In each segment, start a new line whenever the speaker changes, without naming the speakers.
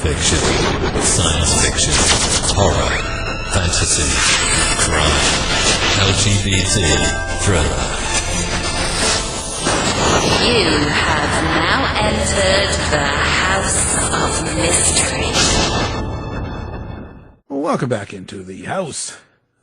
fiction, science fiction, horror, fantasy, crime, LGBT, thriller.
You have now entered the House of Mystery.
Welcome back into the House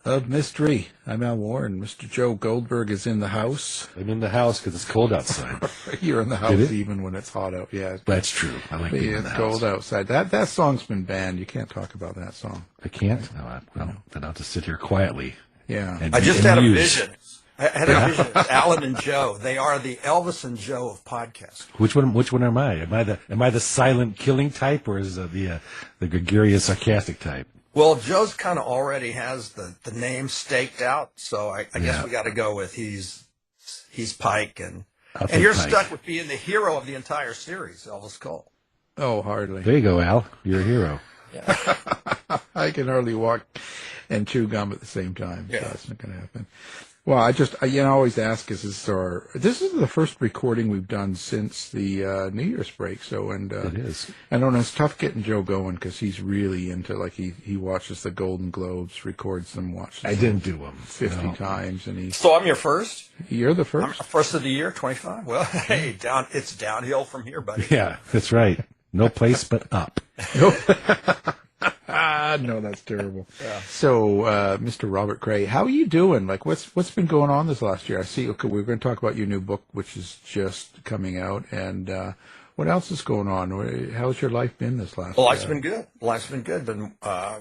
of Mystery. I'm Al Warren. Mr. Joe Goldberg is in the house.
I'm in the house because it's cold outside.
You're in the house even when it's hot out. Yeah,
that's true. I like being in the house.
It's cold outside. That song's been banned. You can't talk about that song.
I can't? No, well, then I'll just sit here quietly.
Yeah.
I just had a vision. I had a vision. It's Alan and Joe. They are the Elvis and Joe of podcasting.
Which one am I? Am I the silent killing type, or is it the gregarious sarcastic type?
Well, Joe's kind of already has the name staked out, so I guess we got to go with he's Pike, and you're
Pike.
Stuck with being the hero of the entire series, Elvis Cole.
Oh, hardly.
There you go, Al. You're a hero.
Yeah.
I can hardly walk and chew gum at the same time.
Yeah.
So that's not going to happen. Well, I always ask, this is the first recording we've done since the New Year's break. So, and
it is.
I know it's tough getting Joe going because he's really into, like, he watches the Golden Globes, records them, watches.
I didn't do them
50 times, and
So I'm your first.
You're the first.
I'm first of the year, 25. Well, hey, it's downhill from here, buddy.
Yeah, that's right. No place but up.
No, that's terrible. Yeah. So, Mr. Robert Crais, how are you doing? Like, what's been going on this last year? I see. Okay, we're going to talk about your new book, which is just coming out, and what else is going on? How's your life been this last?
Well, life's been good. Life's been good. I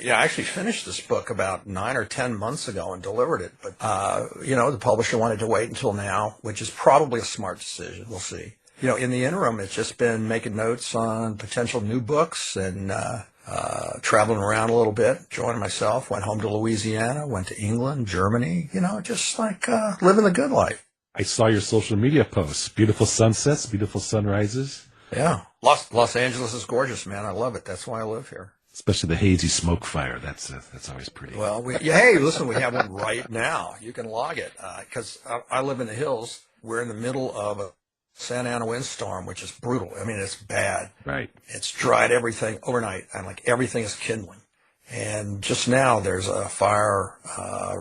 actually finished this book about 9 or 10 months ago and delivered it, but the publisher wanted to wait until now, which is probably a smart decision. We'll see. In the interim, it's just been making notes on potential new books and traveling around a little bit, enjoying myself, went home to Louisiana, went to England, Germany, just like living the good life.
I saw your social media posts. Beautiful sunsets, beautiful sunrises.
Yeah. Los Angeles is gorgeous, man. I love it. That's why I live here.
Especially the hazy smoke fire. That's always pretty.
Well, hey, listen, we have one right now. You can log it because I live in the hills. We're in the middle of a Santa Ana windstorm, which is brutal. I mean, it's bad.
Right.
It's dried everything overnight, and like everything is kindling. And just now, there's a fire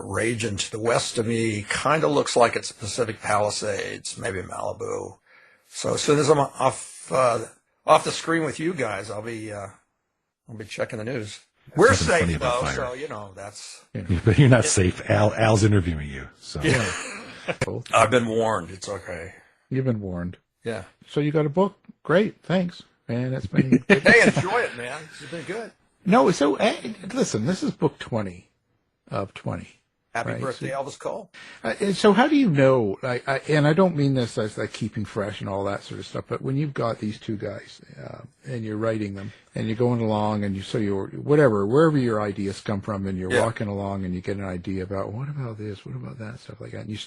raging to the west of me. Kind of looks like it's Pacific Palisades, maybe Malibu. So as soon as I'm off the screen with you guys, I'll be checking the news. We're safe though, fire. So that's.
But you're not safe. Al's interviewing you. So
yeah.
I've been warned. It's okay.
You've been warned.
Yeah.
So you got a book. Great. Thanks. Man, it's been good.
Hey, enjoy it, man. It's been good.
No, so listen, this is book 20 of 20.
Happy birthday, Elvis Cole.
So how do you know, and I don't mean this as like keeping fresh and all that sort of stuff, but when you've got these two guys and you're writing them and you're going along and you're wherever your ideas come from and you're walking along and you get an idea about what about this, what about that, stuff like that. And you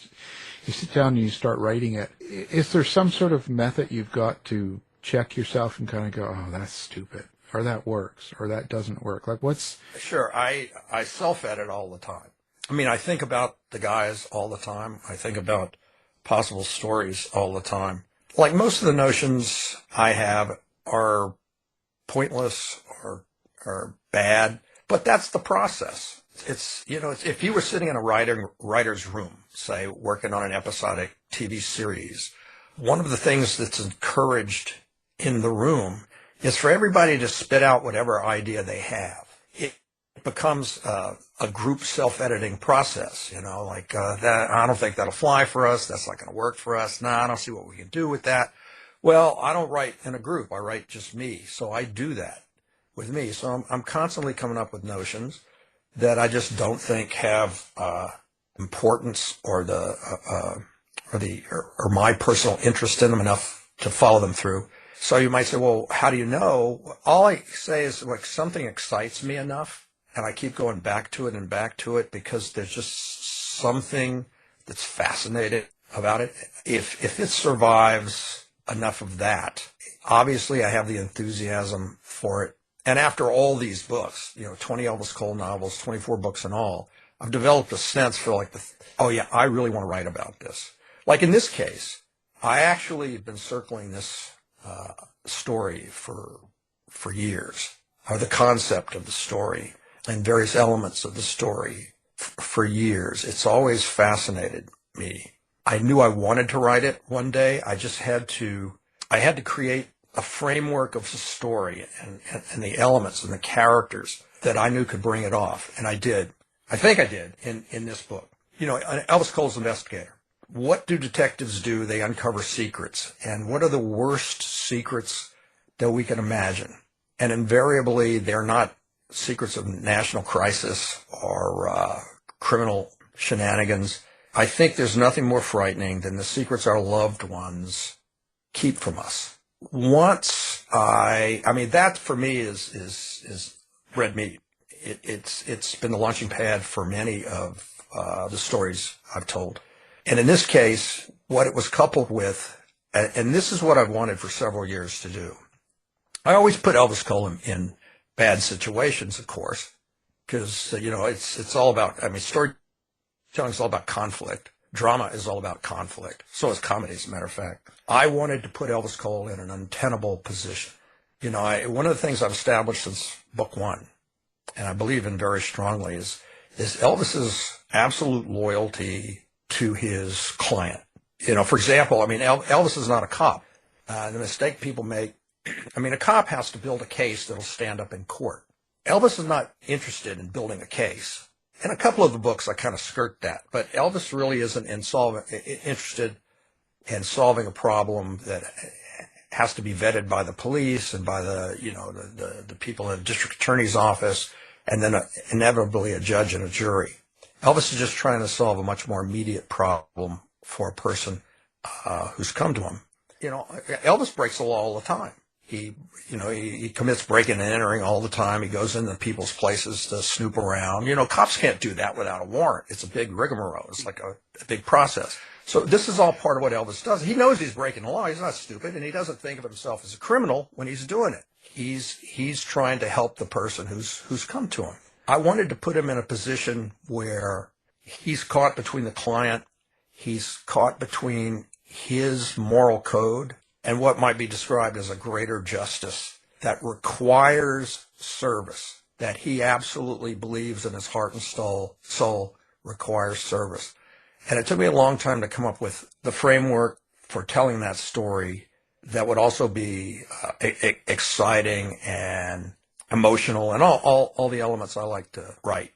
sit down and you start writing it. Is there some sort of method you've got to check yourself and kind of go, oh, that's stupid, or that works, or that doesn't work? Like what's...
Sure. I self-edit all the time. I mean, I think about the guys all the time. I think about possible stories all the time. Like most of the notions I have are pointless or bad, but that's the process. It's if you were sitting in a writer's room, say, working on an episodic TV series, one of the things that's encouraged in the room is for everybody to spit out whatever idea they have. It becomes a group self-editing process, that I don't think that'll fly for us. That's not going to work for us. I don't see what we can do with that. Well, I don't write in a group. I write just me. So I do that with me. So I'm constantly coming up with notions that I just don't think have importance or my personal interest in them enough to follow them through. So you might say, well, how do you know? All I say is like something excites me enough. And I keep going back to it because there's just something that's fascinating about it. If it survives enough of that, obviously I have the enthusiasm for it. And after all these books, 20 Elvis Cole novels, 24 books in all, I've developed a sense for I really want to write about this. Like in this case, I actually have been circling this story for for years, or the concept of the story and various elements of the story for years. It's always fascinated me. I knew I wanted to write it one day. I had to create a framework of the story and the elements and the characters that I knew could bring it off. And I did. I think I did in this book. You know, Elvis Cole's investigator. What do detectives do? They uncover secrets. And what are the worst secrets that we can imagine? And invariably, they're not secrets of national crisis or criminal shenanigans. I think there's nothing more frightening than the secrets our loved ones keep from us. Once that for me is red meat. It's been the launching pad for many of the stories I've told. And in this case, what it was coupled with, and this is what I've wanted for several years to do. I always put Elvis Cole in bad situations, of course, because, it's all about, storytelling is all about conflict. Drama is all about conflict. So is comedy, as a matter of fact. I wanted to put Elvis Cole in an untenable position. One of the things I've established since book one, and I believe in very strongly, is Elvis's absolute loyalty to his client. For example, Elvis is not a cop. The mistake people make, a cop has to build a case that'll stand up in court. Elvis is not interested in building a case. In a couple of the books, I kind of skirt that, but Elvis really isn't interested in solving a problem that has to be vetted by the police and by the people in the district attorney's office, and then inevitably a judge and a jury. Elvis is just trying to solve a much more immediate problem for a person who's come to him. Elvis breaks the law all the time. He commits breaking and entering all the time. He goes into people's places to snoop around. Cops can't do that without a warrant. It's a big rigmarole. It's like a big process. So this is all part of what Elvis does. He knows he's breaking the law. He's not stupid, and he doesn't think of himself as a criminal when he's doing it. He's trying to help the person who's come to him. I wanted to put him in a position where he's caught between the client, he's caught between his moral code and what might be described as a greater justice that requires service, that he absolutely believes in his heart and soul requires service. And it took me a long time to come up with the framework for telling that story that would also be exciting and emotional and all the elements I like to write.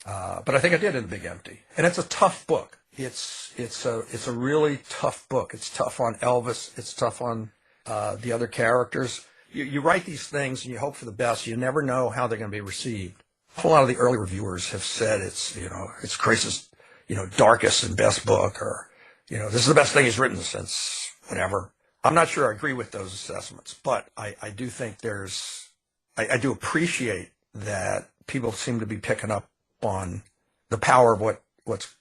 But I think I did in Big Empty. And it's a tough book. It's a really tough book. It's tough on Elvis. It's tough on the other characters. You write these things and you hope for the best. You never know how they're going to be received. A lot of the early reviewers have said it's Crais' darkest and best book, or this is the best thing he's written since whatever. I'm not sure I agree with those assessments, but I do think I do appreciate that people seem to be picking up on the power of what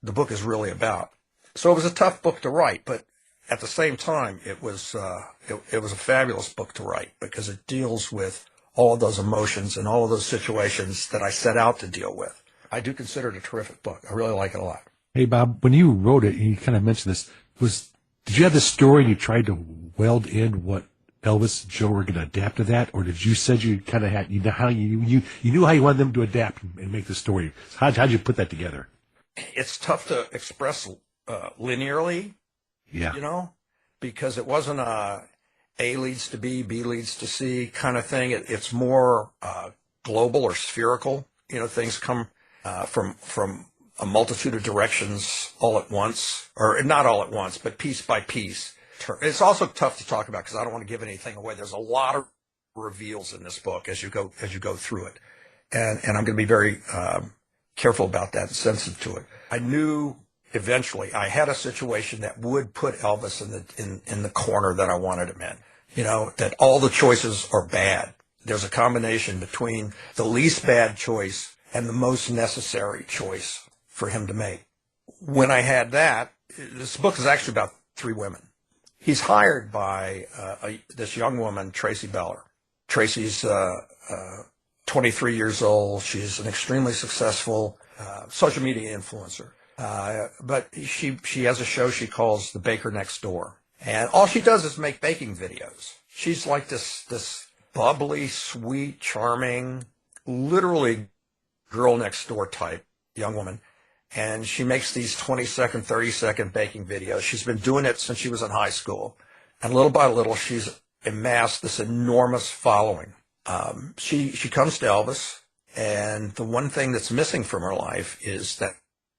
the book is really about. So it was a tough book to write, but at the same time, it was a fabulous book to write because it deals with all of those emotions and all of those situations that I set out to deal with. I do consider it a terrific book. I really like it a lot.
Hey, Bob, when you wrote it, and you kind of mentioned this, did you have this story and you tried to weld in what Elvis and Joe were going to adapt to that, or did you said you kind of had you knew how you wanted them to adapt and make the story? How'd you put that together?
It's tough to express linearly, because it wasn't a leads to B leads to C kind of thing. It's more global or spherical. Things come from a multitude of directions all at once, or not all at once, but piece by piece. It's also tough to talk about because I don't want to give anything away. There's a lot of reveals in this book as you go through it, and I'm going to be very careful about that and sensitive to it. I knew eventually I had a situation that would put Elvis in the corner that I wanted him in. That all the choices are bad. There's a combination between the least bad choice and the most necessary choice for him to make. When I had that, this book is actually about 3 women. He's hired by this young woman, Traci Beller. Traci's 23 years old. She's an extremely successful social media influencer. But she has a show she calls The Baker Next Door. And all she does is make baking videos. She's like this bubbly, sweet, charming, literally girl next door type young woman. And she makes these 20-second, 30-second baking videos. She's been doing it since she was in high school. And little by little, she's amassed this enormous following. She comes to Elvis, and the one thing that's missing from her life is that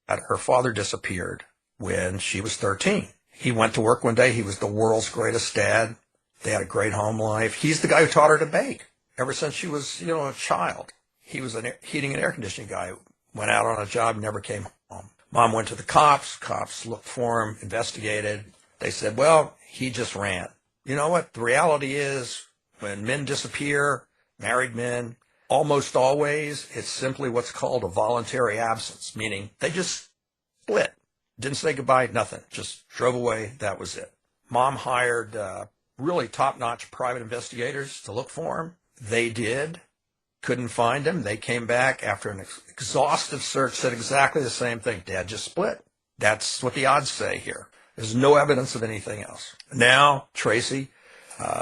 her father disappeared when she was 13. He went to work one day. He was the world's greatest dad. They had a great home life. He's the guy who taught her to bake ever since she was, a child. He was a heating and air conditioning guy. Went out on a job, never came home. Mom went to the cops. Cops looked for him, investigated. They said, well, he just ran. You know what? The reality is when men disappear, married men, almost always it's simply what's called a voluntary absence, meaning they just split. Didn't say goodbye, nothing. Just drove away. That was it. Mom hired really top-notch private investigators to look for him. They did. Couldn't find him. They came back after an exhaustive search, said exactly the same thing. Dad just split. That's what the odds say here. There's no evidence of anything else. Now, Traci,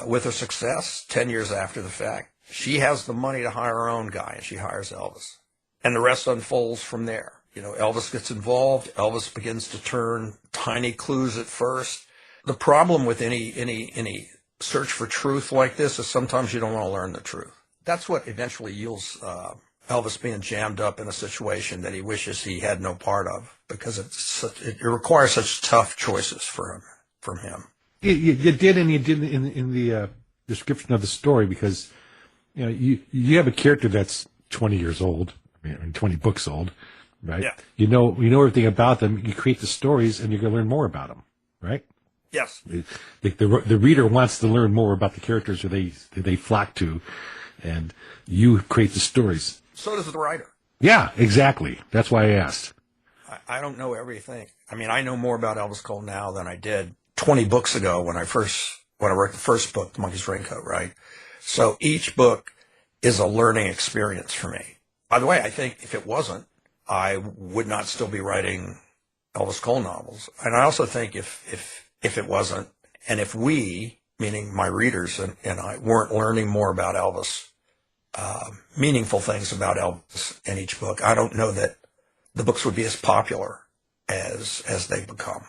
with her success, 10 years after the fact, she has the money to hire her own guy, and she hires Elvis. And the rest unfolds from there. Elvis gets involved. Elvis begins to turn tiny clues at first. The problem with any search for truth like this is sometimes you don't want to learn the truth. That's what eventually yields Elvis being jammed up in a situation that he wishes he had no part of, because it requires such tough choices from him.
You did in the description of the story, because you have a character that's 20 years old, 20 books old, right?
Yeah.
You know everything about them. You create the stories, and you're going to learn more about them, right?
Yes.
The reader wants to learn more about the characters who they flock to, and you create the stories.
So does the writer.
Yeah, exactly. That's why I asked.
I don't know everything. I know more about Elvis Cole now than I did 20 books ago when I wrote the first book, The Monkey's Raincoat, right? So each book is a learning experience for me. By the way, I think if it wasn't, I would not still be writing Elvis Cole novels. And I also think if it wasn't, and if we, meaning my readers and I, weren't learning more about Elvis, meaningful things about Elvis in each book, I don't know that the books would be as popular as they've become.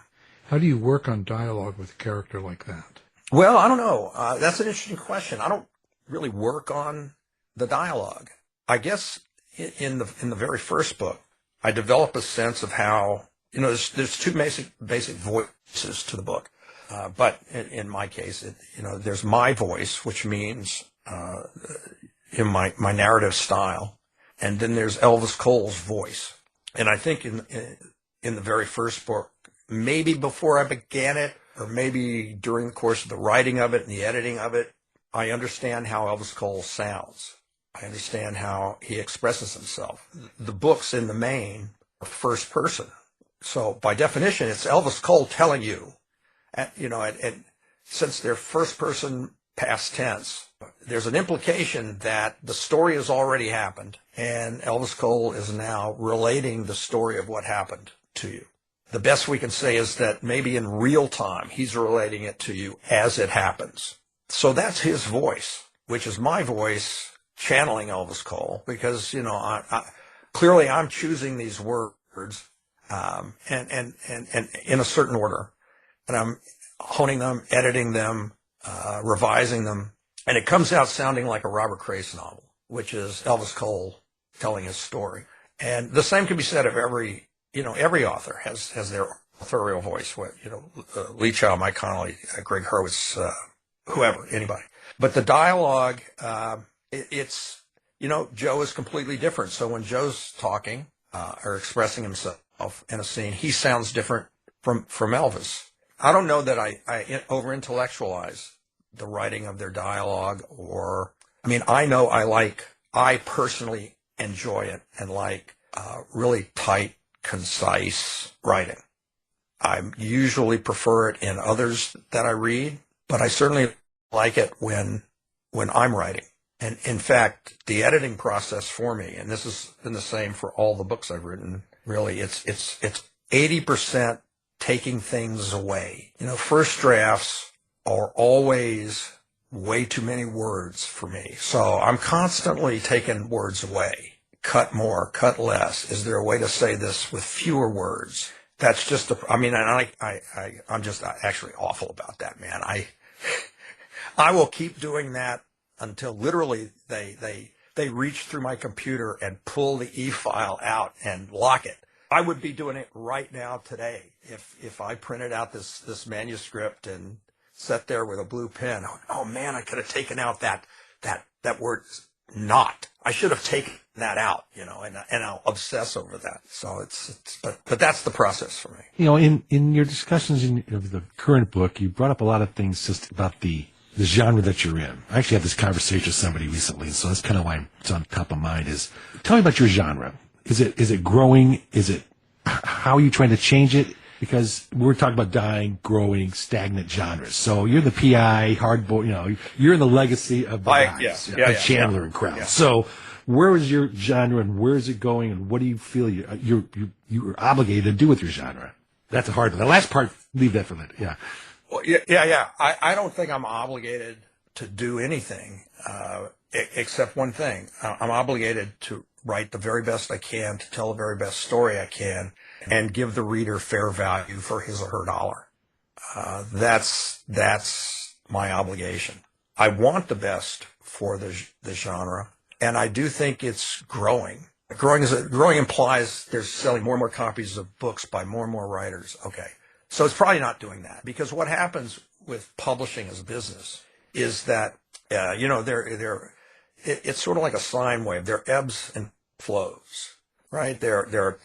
How do you work on dialogue with a character like that?
Well, I don't know. That's an interesting question. I don't really work on the dialogue. I guess in the very first book, I develop a sense of how, there's two basic voices to the book. But in my case, there's my voice, which means in my narrative style, and then there's Elvis Cole's voice. And I think in the very first book, maybe before I began it, or maybe during the course of the writing of it and the editing of it, I understand how Elvis Cole sounds. I understand how he expresses himself. The books in the main are first person. So by definition, it's Elvis Cole telling you, and since they're first person past tense, there's an implication that the story has already happened, and Elvis Cole is now relating the story of what happened to you. The best we can say is that maybe in real time, he's relating it to you as it happens. So that's his voice, which is my voice channeling Elvis Cole, because, clearly I'm choosing these words, and in a certain order, and I'm honing them, editing them, revising them, and it comes out sounding like a Robert Crais novel, which is Elvis Cole telling his story. And the same can be said of every author has their authorial voice. Lee Chow, Mike Connolly, Greg Hurwitz, whoever, anybody. But the dialogue, it's Joe is completely different. So when Joe's talking or expressing himself in a scene, he sounds different from Elvis. I don't know that I over-intellectualize the writing of their dialogue, I personally enjoy it and like really tight, concise writing. I usually prefer it in others that I read, but I certainly like it when I'm writing. And in fact, the editing process for me, and this has been the same for all the books I've written, really, it's 80% taking things away. First drafts are always way too many words for me. So I'm constantly taking words away. Cut more, cut less. Is there a way to say this with fewer words? That's just I'm just actually awful about that, man. I will keep doing that until literally they reach through my computer and pull the e-file out and lock it. I would be doing it right now today if I printed out this manuscript and sat there with a blue pen. Oh man, I could have taken out that word not. I should have taken that out, and I'll obsess over that. So but that's the process for me.
In your discussions of the current book, you brought up a lot of things just about the genre that you're in. I actually had this conversation with somebody recently, so that's kind of why it's on top of mind. Is tell me about your genre. Is it growing? How are you trying to change it? Because we're talking about dying, growing, stagnant genres. So you're the PI, hardboiled, you're in the legacy of the guys, Chandler and Crais. Yeah. So where is your genre and where is it going and what do you feel you're obligated to do with your genre? That's a hard one. The last part, leave that for later. Yeah.
Well, yeah. I don't think I'm obligated to do anything except one thing. I'm obligated to write the very best I can, to tell the very best story I can, and give the reader fair value for his or her dollar. That's my obligation. I want the best for the genre, and I do think it's growing. Growing implies there's selling more and more copies of books by more and more writers. Okay, so it's probably not doing that, because what happens with publishing as a business is that it's sort of like a sine wave. There are ebbs and flows, right? There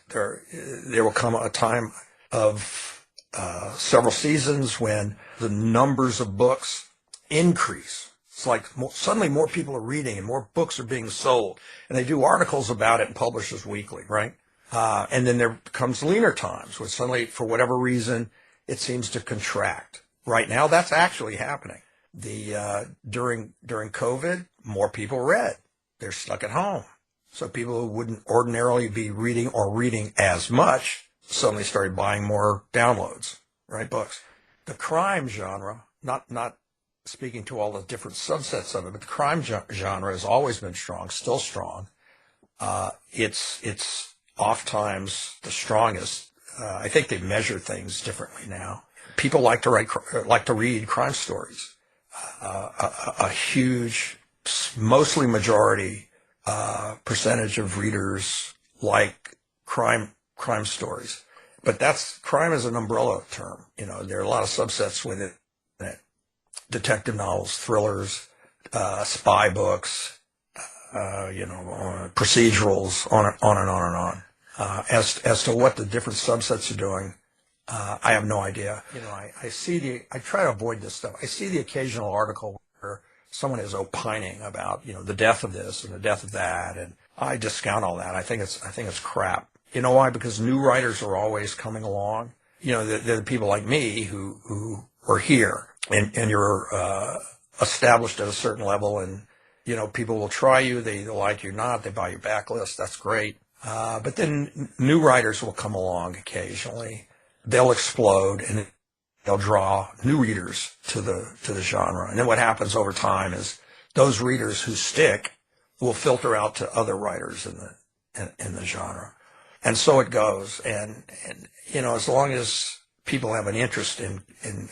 will come a time of several seasons when the numbers of books increase. It's like suddenly more people are reading and more books are being sold, and they do articles about it in Publishers Weekly, right? And then there comes leaner times where suddenly, for whatever reason, it seems to contract. Right now, that's actually happening. During COVID, more people read. They're stuck at home. So people who wouldn't ordinarily be reading or reading as much suddenly started buying more downloads, right? Books. The crime genre, not speaking to all the different subsets of it, but the crime genre has always been strong, still strong. It's oftentimes the strongest. I think they measure things differently now. People like to read crime stories. A huge, mostly majority percentage of readers like crime stories, but crime is an umbrella term. There are a lot of subsets within it: detective novels, thrillers, spy books, procedurals, on and on and on. As to what the different subsets are doing, I have no idea. I try to avoid this stuff. I see the occasional article where someone is opining about, the death of this and the death of that, and I discount all that. I think it's crap. You know why? Because new writers are always coming along. They're the people like me who are here, and you're established at a certain level, and people will try you. They either like you or not. They buy your backlist. That's great. But then new writers will come along occasionally. They'll explode and they'll draw new readers to the genre. And then what happens over time is those readers who stick will filter out to other writers in the genre. And so it goes. And as long as people have an interest in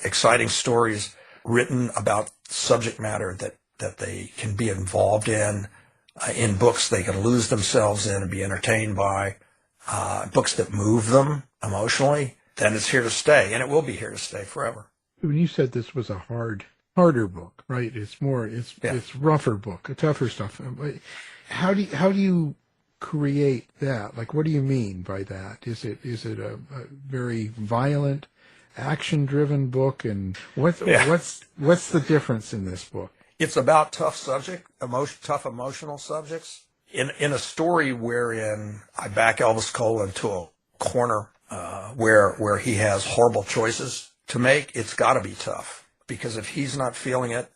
exciting stories written about subject matter that they can be involved in books they can lose themselves in and be entertained by, books that move them emotionally, then it's here to stay, and it will be here to stay forever.
When you said this was a harder book, right? It's rougher book, tougher stuff. How do you create that? Like, what do you mean by that? Is it a very violent, action-driven book? And what's the difference in this book?
It's about tough emotional subjects. In a story wherein I back Elvis Cole into a corner where he has horrible choices to make, it's got to be tough. Because if he's not feeling it,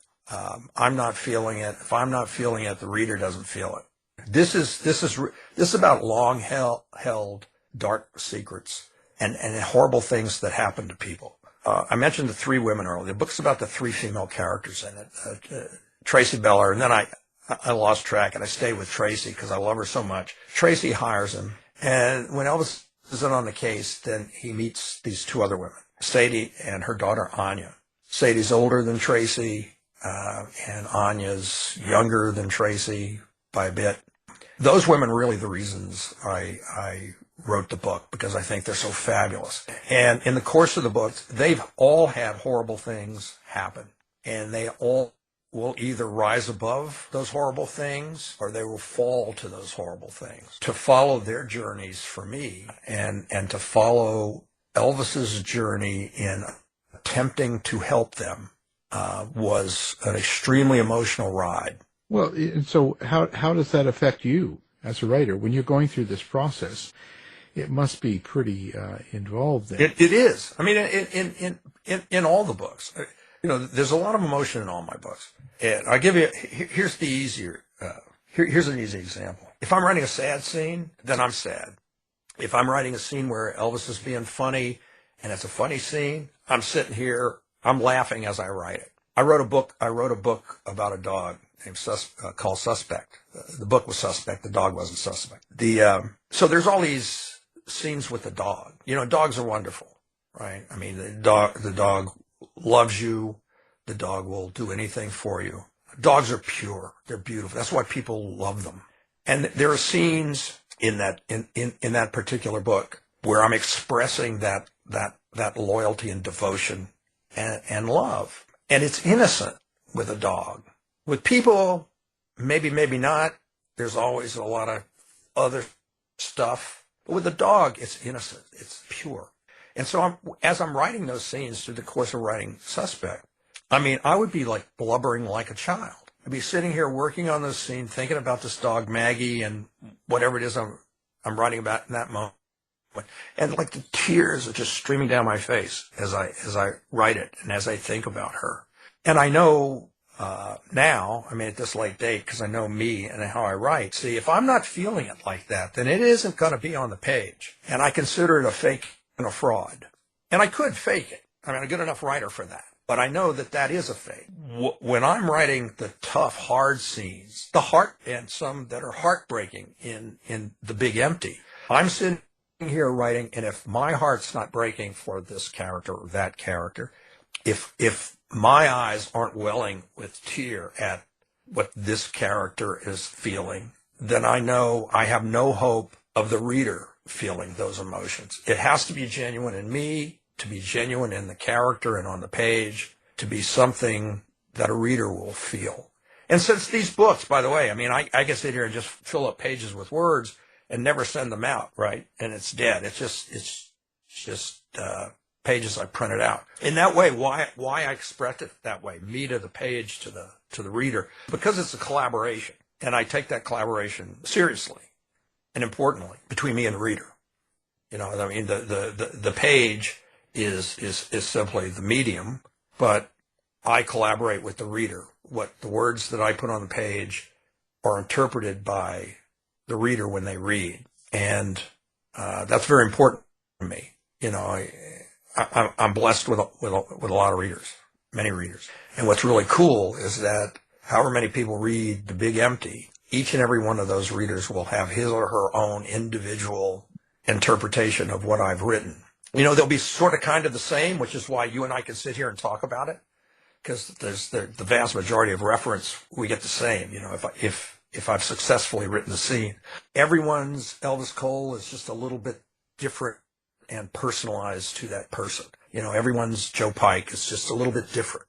I'm not feeling it. If I'm not feeling it, the reader doesn't feel it. This is about long held dark secrets and horrible things that happen to people. I mentioned the three women earlier. The book's about the three female characters in it. Traci Beller, and then I lost track, and I stayed with Traci because I love her so much. Traci hires him, and when Elvis is in on the case, then he meets these two other women, Sadie and her daughter Anya. Sadie's older than Traci, and Anya's younger than Traci by a bit. Those women are really the reasons I wrote the book, because I think they're so fabulous. And in the course of the book, they've all had horrible things happen, and they all will either rise above those horrible things or they will fall to those horrible things. To follow their journeys for me and to follow Elvis's journey in attempting to help them was an extremely emotional ride.
Well, and so how does that affect you as a writer when you're going through this process? It must be pretty involved then.
It is. I mean, in all the books, there's a lot of emotion in all my books. And I'll give you, here's the easier, here's an easy example. If I'm writing a sad scene, then I'm sad. If I'm writing a scene where Elvis is being funny and it's a funny scene, I'm sitting here, I'm laughing as I write it. I wrote a book about a dog named called Suspect. The book was Suspect. The dog wasn't Suspect. So there's all these scenes with the dog. Dogs are wonderful, right? I mean, the dog loves you. The dog will do anything for you. Dogs are pure. They're beautiful. That's why people love them. And there are scenes in that particular book where I'm expressing that loyalty and devotion and love. And it's innocent with a dog. With people, maybe not. There's always a lot of other stuff. But with a dog, it's innocent. It's pure. And so as I'm writing those scenes through the course of writing Suspect, I mean, I would be like blubbering like a child. I'd be sitting here working on this scene, thinking about this dog, Maggie, and whatever it is I'm writing about in that moment. And like the tears are just streaming down my face as I write it and as I think about her. And I know now, I mean, at this late date, because I know me and how I write, see, if I'm not feeling it like that, then it isn't going to be on the page. And I consider it a fake and a fraud. And I could fake it. I mean, I'm a good enough writer for that. But I know that is a fake. When I'm writing the tough, hard scenes, and some that are heartbreaking in The Big Empty, I'm sitting here writing, and if my heart's not breaking for this character or that character, if my eyes aren't welling with tear at what this character is feeling, then I know I have no hope of the reader feeling those emotions. It has to be genuine in me, to be genuine in the character and on the page, to be something that a reader will feel. And since these books, by the way, I mean, I can sit here and just fill up pages with words and never send them out, right? And it's dead. It's just pages I printed out. In that way, why I express it that way, me to the page, to the reader, because it's a collaboration. And I take that collaboration seriously and importantly between me and the reader. I mean, the page is simply the medium, but I collaborate with the reader. What the words that I put on the page are interpreted by the reader when they read. And that's very important to me. I'm blessed with a lot of readers, many readers. And what's really cool is that however many people read The Big Empty, each and every one of those readers will have his or her own individual interpretation of what I've written. They'll be sort of kind of the same, which is why you and I can sit here and talk about it, because there's the vast majority of reference we get the same. If I've successfully written the scene, everyone's Elvis Cole is just a little bit different and personalized to that person. Everyone's Joe Pike is just a little bit different.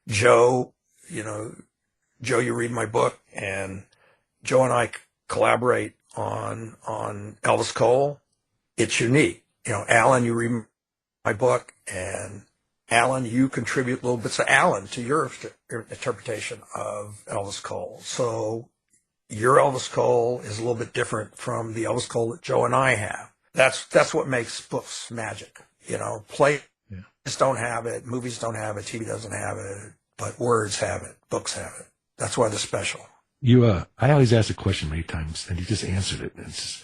Joe, you read my book, and Joe and I collaborate on Elvis Cole. It's unique. Alan, you read my book, and Alan, you contribute little bits of Alan to your interpretation of Elvis Cole. So your Elvis Cole is a little bit different from the Elvis Cole that Joe and I have. That's what makes books magic. Plays don't have it, movies don't have it, TV doesn't have it, but words have it, books have it. That's why they're special.
I always ask a question many times, and you just answered it. It's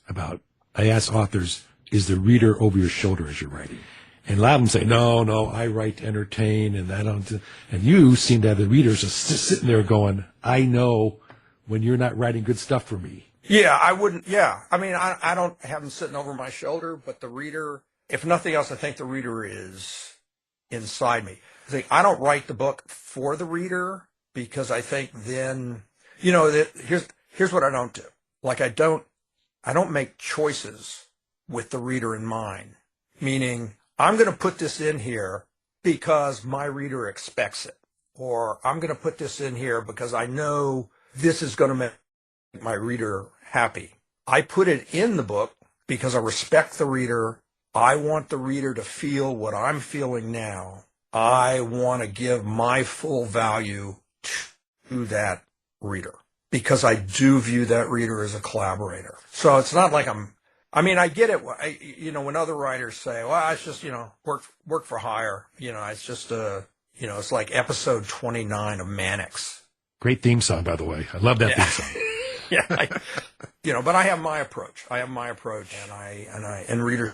about, I ask authors, is the reader over your shoulder as you're writing? And a lot of them say, no, I write to entertain, and I don't. And you seem to have the readers just sitting there going, I know when you're not writing good stuff for me.
Yeah, I wouldn't. Yeah, I mean, I don't have them sitting over my shoulder, but the reader, if nothing else, I think the reader is inside me. I don't write the book for the reader because I think then, here's what I don't do. Like I don't make choices with the reader in mind, meaning I'm going to put this in here because my reader expects it, or I'm going to put this in here because I know this is going to make my reader happy. I put it in the book because I respect the reader. I want the reader to feel what I'm feeling now. I want to give my full value to that reader because I do view that reader as a collaborator. So it's not like I get it. When other writers say, well, it's just, work for hire, it's just it's like episode 29 of Mannix.
Great theme song, by the way. I love that theme song.
Yeah, but I have my approach. And readers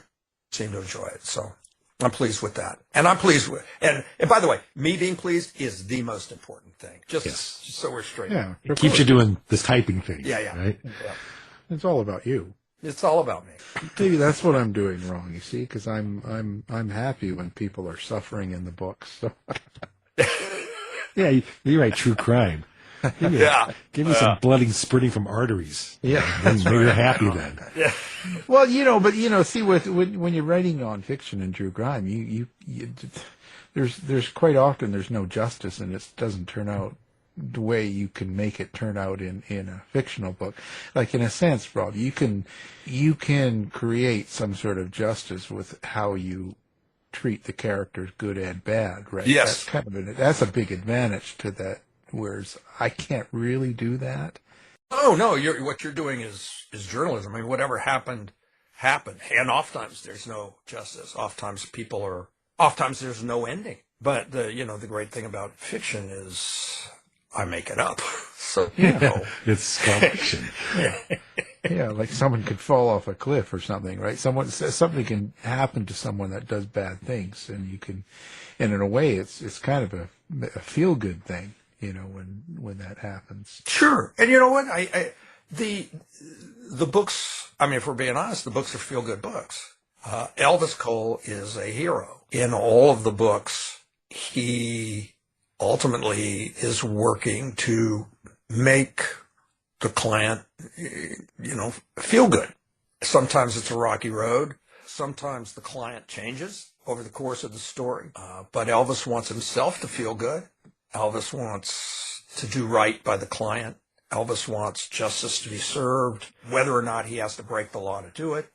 seem to enjoy it. So I'm pleased with that. And I'm pleased with, and by the way, me being pleased is the most important thing. Just so we're straight.
Yeah.
It keeps you doing this typing thing.
Yeah.
Right?
Yeah.
It's all about you.
It's all about me.
Maybe that's what I'm doing wrong, you see, because I'm happy when people are suffering in the books. So.
Yeah, you write true crime. Give me some blood spurting from arteries.
Yeah,
then you're happy then.
Yeah.
Well, see, when you're writing nonfiction and true crime, you there's quite often there's no justice, and it doesn't turn out the way you can make it turn out in a fictional book. Like in a sense, Rob, you can create some sort of justice with how you treat the characters, good and bad, right?
Yes.
That's a big advantage to that. Whereas I can't really do that.
Oh no, what you're doing is journalism. I mean, whatever happened, and oftentimes there's no justice. Oftentimes there's no ending. But the great thing about fiction is I make it up. So
it's fiction.
Yeah, like someone could fall off a cliff or something, right? Something can happen to someone that does bad things, and and in a way, it's kind of a feel good thing. When that happens.
Sure. And you know what? The books, I mean, if we're being honest, the books are feel-good books. Elvis Cole is a hero. In all of the books, he ultimately is working to make the client, feel good. Sometimes it's a rocky road. Sometimes the client changes over the course of the story. But Elvis wants himself to feel good. Elvis wants to do right by the client. Elvis wants justice to be served, whether or not he has to break the law to do it.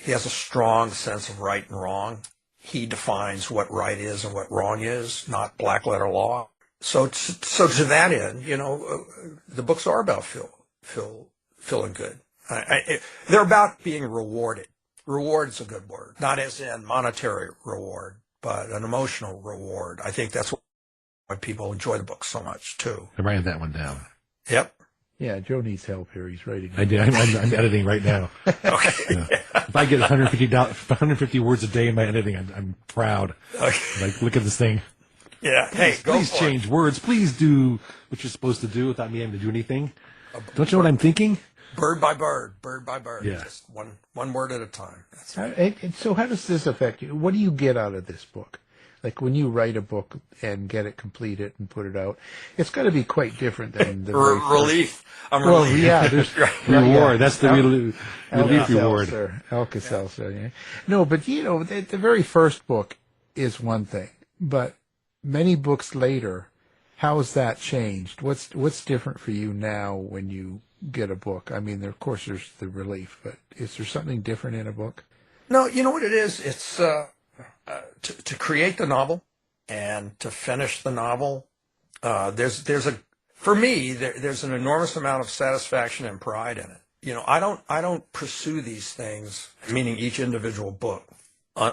He has a strong sense of right and wrong. He defines what right is and what wrong is, not black letter law. So to that end, the books are about feeling good. They're about being rewarded. Reward is a good word, not as in monetary reward, but an emotional reward. I think that's why people enjoy the book so much too.
I'm writing that one down.
Yep.
Yeah, Joe needs help here. He's writing.
I did. I'm editing right now.
Okay.
If I get 150 words a day in my editing, I'm proud.
Okay.
Like, look at this thing.
Yeah. Hey,
please change words. Please do what you're supposed to do without me having to do anything. Don't you know what I'm thinking?
Bird by bird.
Yeah.
Just one word at a time. That's right.
And so how does this affect you? What do you get out of this book? Like when you write a book and get it completed and put it out, it's got to be quite different than the
relief. I'm
well,
relieved.
yeah, there's
Reward.
Yeah.
That's the relief reward.
Alka-Seltzer, yeah. No, but the very first book is one thing, but many books later, how has that changed? What's different for you now when you get a book? I mean, of course, there's the relief, but is there something different in a book?
No, you know what it is? It's to create the novel and to finish the novel. There's an enormous amount of satisfaction and pride in it. I don't pursue these things, meaning each individual book,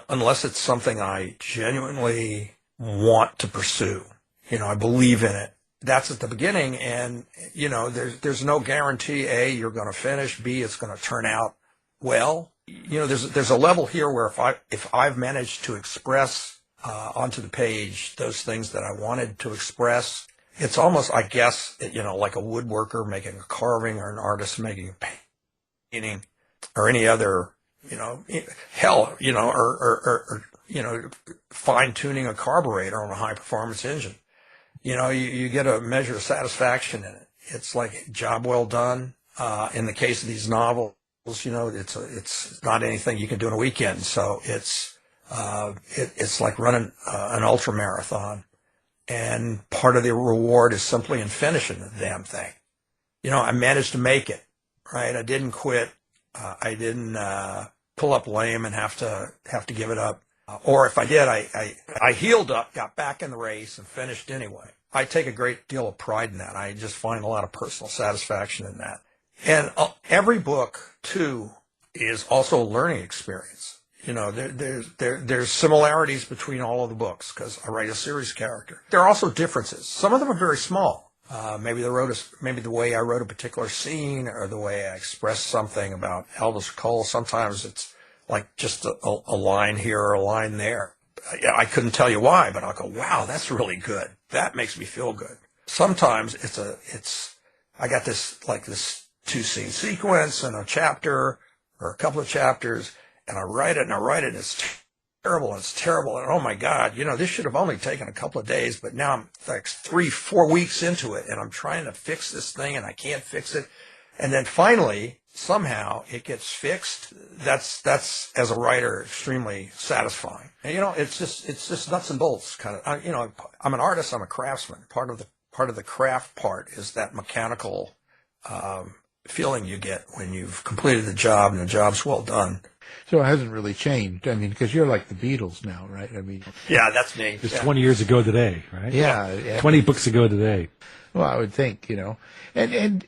unless it's something I genuinely want to pursue. I believe in it. That's at the beginning, and there's no guarantee A, you're going to finish, B, it's going to turn out well. there's a level here where if I've managed to express onto the page those things that I wanted to express, it's almost, I guess, like a woodworker making a carving or an artist making a painting or any other, or fine tuning a carburetor on a high performance engine. You get a measure of satisfaction in it. It's like job well done. In the case of these novels, it's not anything you can do in a weekend. So it's like running an ultra marathon, and part of the reward is simply in finishing the damn thing. I managed to make it, right? I didn't quit. I didn't pull up lame and have to give it up. Or if I did, I healed up, got back in the race, and finished anyway. I take a great deal of pride in that. I just find a lot of personal satisfaction in that. And every book, too, is also a learning experience. There's similarities between all of the books because I write a series character. There are also differences. Some of them are very small. Maybe the way I wrote a particular scene or the way I expressed something about Elvis Cole. Sometimes it's like just a line here or a line there. I couldn't tell you why, but I'll go, wow, that's really good. That makes me feel good. Sometimes I got this 2-scene sequence and a chapter or a couple of chapters, and I write it, and it's terrible, and oh my God, this should have only taken a couple of days, but now I'm like 3-4 weeks into it, and I'm trying to fix this thing, and I can't fix it. And then finally, somehow it gets fixed. That's as a writer extremely satisfying. And it's just nuts and bolts kind of. I'm an artist. I'm a craftsman. Part of the craft part is that mechanical feeling you get when you've completed the job and the job's well done.
So it hasn't really changed. I mean, because you're like the Beatles now, right? I mean,
yeah, that's me.
It's 20 years ago today, right?
Yeah.
20 books ago today.
Well, I would think, and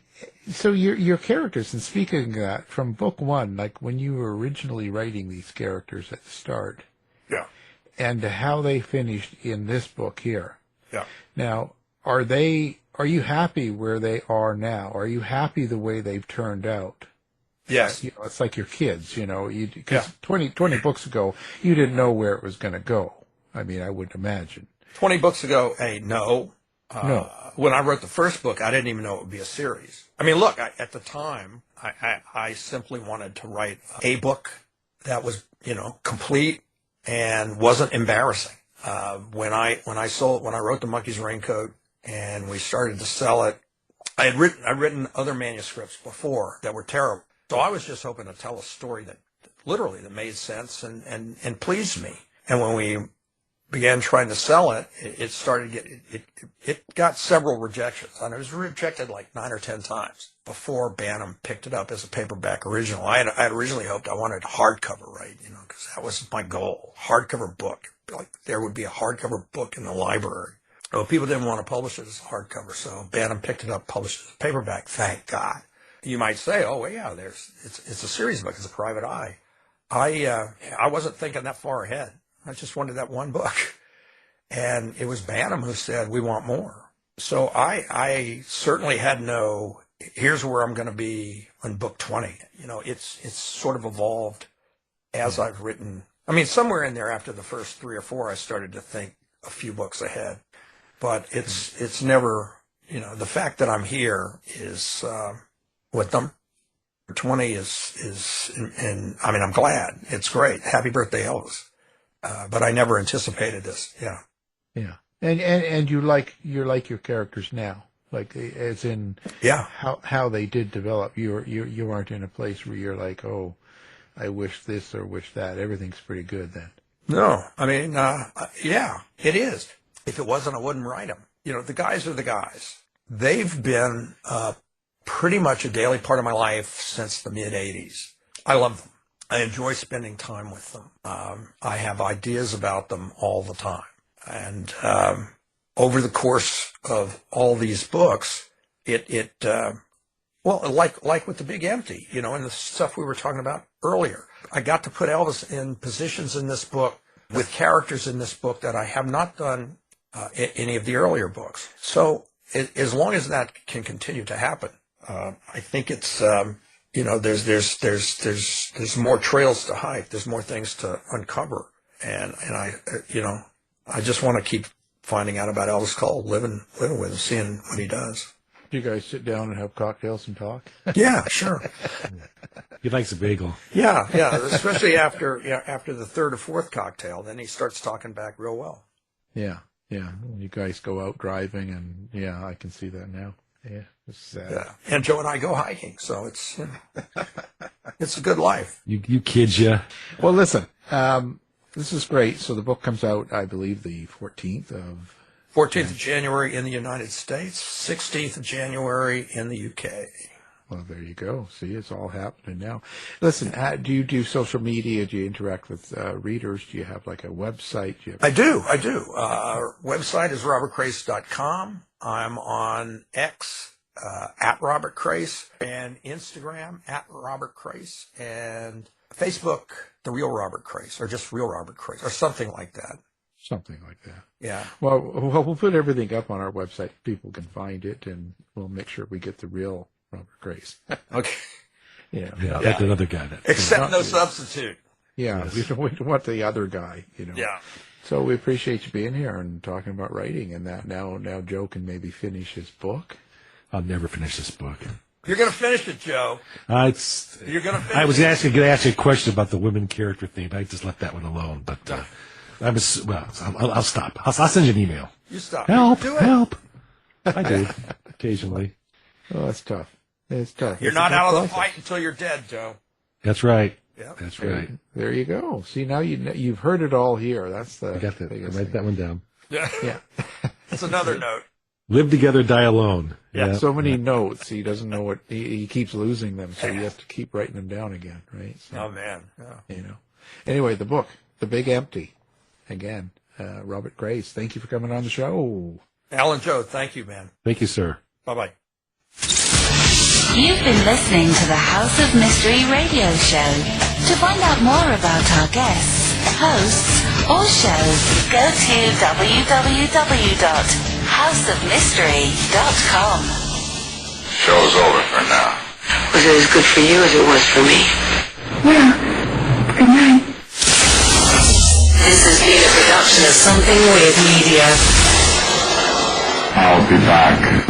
so your characters, and speaking of that, from book one, like when you were originally writing these characters at the start,
yeah,
and how they finished in this book here.
Yeah.
Now, are you happy where they are now? Are you happy the way they've turned out?
Yes.
It's like your kids, because 20 books ago, you didn't know where it was going to go. I mean, I would imagine.
20 books ago, no.
No.
When I wrote the first book, I didn't even know it would be a series. I mean, look, at the time, I simply wanted to write a book that was, complete and wasn't embarrassing. When I wrote The Monkey's Raincoat and we started to sell it, I'd written other manuscripts before that were terrible. So I was just hoping to tell a story that made sense and pleased me. And when we began trying to sell it, it got several rejections. And it was rejected like 9 or 10 times before Bantam picked it up as a paperback original. I had originally hoped I wanted hardcover, right? Because that was my goal. Hardcover book. Like there would be a hardcover book in the library. Well, people didn't want to publish it as a hardcover, so Bantam picked it up, published it as a paperback. Thank God. You might say, oh, well, yeah, it's a series book. It's a private eye. I wasn't thinking that far ahead. I just wanted that one book. And it was Bantam who said, we want more. So I certainly had here's where I'm going to be on book 20. It's sort of evolved as I've written. I mean, somewhere in there after the first 3 or 4, I started to think a few books ahead. But it's never, the fact that I'm here is, with number 20 is, and I mean, I'm glad. It's great. Happy birthday, Elvis. But I never anticipated this. Yeah.
Yeah. And you like your characters now, like as in how they did develop. You aren't in a place where you're like, oh, I wish this or wish that. Everything's pretty good then.
No, I mean, yeah, it is. If it wasn't, I wouldn't write them. The guys are the guys. They've been pretty much a daily part of my life since the mid-'80s. I love them. I enjoy spending time with them. I have ideas about them all the time. And over the course of all these books, well, like with The Big Empty, and the stuff we were talking about earlier, I got to put Elvis in positions in this book with characters in this book that I have not done in any of the earlier books. So as long as that can continue to happen, I think it's there's more trails to hike. There's more things to uncover. And I just want to keep finding out about Elvis Cole, living with him, seeing what he does.
Do you guys sit down and have cocktails and talk?
Yeah, sure.
He likes a bagel.
Yeah, especially after the third or fourth cocktail, then he starts talking back real well.
Yeah. You guys go out driving, and I can see that now. Yeah, it's
Yeah, and Joe and I go hiking, so it's it's a good life.
You kids, yeah.
Well, listen, this is great. So the book comes out, I believe, the 14th of
14th of January in the United States, 16th of January in the UK.
Well, there you go. See, it's all happening now. Listen, do you do social media? Do you interact with readers? Do you have like a website?
I do. Our website is robertcrais.com. I'm on X at Robert Crais, and Instagram at Robert Crais, and Facebook, The Real Robert Crais, or just Real Robert Crais, or something like that.
Something like that.
Yeah.
Well, we'll put everything up on our website. People can find it, and we'll make sure we get the real Robert Crais.
Okay.
Yeah, that's another guy.
Except no substitute.
Yeah, we don't want the other guy,
Yeah.
So we appreciate you being here and talking about writing and that. Now Joe can maybe finish his book.
I'll never finish this book.
You're going to finish it, Joe. You're going to finish
I was
it.
going to ask you a question about the women character thing, but I just left that one alone. But I'll stop. I'll send you an email.
You stop.
Help!
Do it.
Help! I do occasionally.
Oh, that's tough. It's tough.
You're not out of the fight until you're dead, Joe.
That's right.
Yeah.
That's right.
There you go. See, now you've heard it all here. That's the.
I got that. I write that one down.
Yeah. That's another note.
Live together, die alone.
Yeah.
So many notes. He doesn't know what he keeps losing them, so you have to keep writing them down again, right? So,
Oh man. Yeah.
Anyway, the book, The Big Empty, again, Robert Crais. Thank you for coming on the show.
Alan, Joe, thank you, man.
Thank you, sir.
Bye-bye.
You've been listening to the House of Mystery radio show. To find out more about our guests, hosts, or shows, go to www.houseofmystery.com.
Show's over for now.
Was it as good for you as it was for me?
Yeah. Good night.
This has been a production of Something Weird Media.
I'll be back.